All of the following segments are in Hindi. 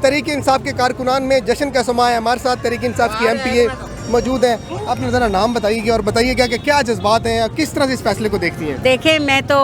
तहरीक इंसाफ के कारकुनान में जश्न का समा है। हमारे साथ तहरीक इंसाफ की MPA मौजूद हैं। आपने ज़रा नाम बताइएगा और बताइएगा कि क्या जज्बात हैं और किस तरह से इस फैसले को देखती हैं। देखिए, मैं तो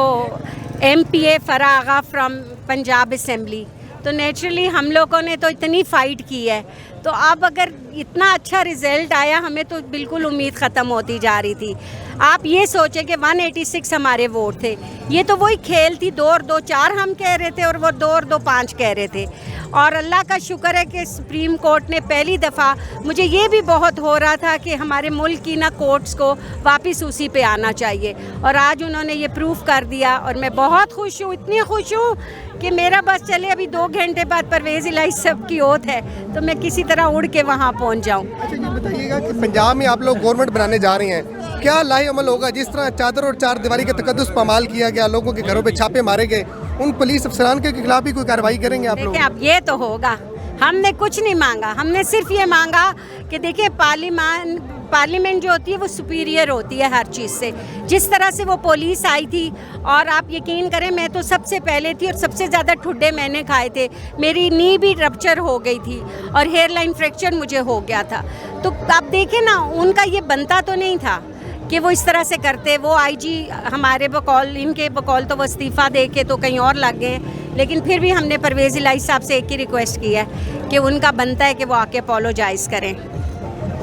MPA फरा आगा फ्रॉम पंजाब असेंबली, तो नेचुरली हम लोगों ने तो इतनी फ़ाइट की है, तो अब अगर इतना अच्छा रिज़ल्ट आया, हमें तो बिल्कुल उम्मीद ख़त्म होती जा रही थी। आप ये सोचें कि 186 हमारे वोट थे, ये तो वही खेल थी, 2 और 2 4 हम कह रहे थे और वो 2 और 2 5 कह रहे थे। और अल्लाह का शुक्र है कि सुप्रीम कोर्ट ने पहली दफ़ा, मुझे ये भी बहुत हो रहा था कि हमारे मुल्क की ना कोर्ट्स को वापस उसी पे आना चाहिए, और आज उन्होंने ये प्रूफ कर दिया और मैं बहुत खुश हूँ, इतनी खुश हूँ कि मेरा बस चले अभी 2 घंटे बाद परवेज़ इलाही सब की ओथ है, तो मैं किसी तरह उड़ के वहाँ पहुँच जाऊँ। अच्छा, ये बताइएगा कि पंजाब में आप लोग गवर्नमेंट बनाने जा रहे हैं, क्या लाहे अमल होगा? जिस तरह चादर और चार दीवारी का तकद्दुस पामाल किया गया, लोगों के घरों पे छापे मारे गए, उन पुलिस अफसरान के खिलाफ भी कोई कार्रवाई करेंगे आप लोग? देखिए, अब ये तो होगा, हमने कुछ नहीं मांगा, हमने सिर्फ ये मांगा कि देखिए पार्लियामेंट जो होती है वो सुपीरियर होती है हर चीज़ से। जिस तरह से वो पुलिस आई थी, और आप यकीन करें, मैं तो सबसे पहले थी और सबसे ज़्यादा ठुड्डे मैंने खाए थे, मेरी नी भी रप्चर हो गई थी और हेयर लाइन फ्रैक्चर मुझे हो गया था। तो आप देखें ना, उनका ये बनता तो नहीं था कि वो इस तरह से करते। वो IG हमारे बकौल, इनके बकौल तो वो इस्तीफ़ा दे के तो कहीं और लग गए, लेकिन फिर भी हमने परवेज़ इलाही साहब से एक ही रिक्वेस्ट की है कि उनका बनता है कि वो आके अपोलोजाइज़ करें,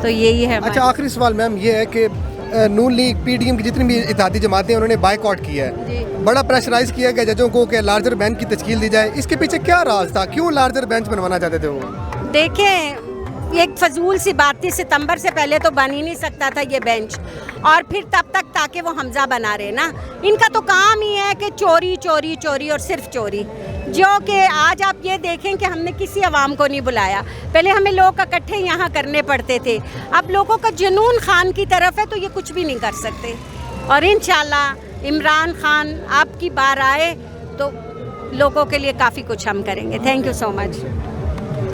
तो यही है। अच्छा, आखिरी सवाल मैम ये है कि नून लीग PDM की जितनी भी इत्तेहादी जमातें उन्होंने बायकॉट किया है, बड़ा प्रेशराइज किया गया जजों को कि लार्जर बेंच की तश्कील दी जाए, इसके पीछे क्या राज था? क्यों लार्जर बेंच बनवाना चाहते थे वो? देखें, एक फजूल सी बात थी, सितंबर से पहले तो बन ही नहीं सकता था ये बेंच, और फिर तब तक ताकि वो हमजा बना रहे ना। इनका तो काम ही है कि चोरी चोरी चोरी और सिर्फ चोरी, जो कि आज आप ये देखें कि हमने किसी अवाम को नहीं बुलाया। पहले हमें लोग इकट्ठे यहाँ करने पड़ते थे, अब लोगों का जुनून खान की तरफ है, तो ये कुछ भी नहीं कर सकते। और इंशाल्लाह इमरान खान आपकी बार आए तो लोगों के लिए काफ़ी कुछ हम करेंगे। Thank you so much.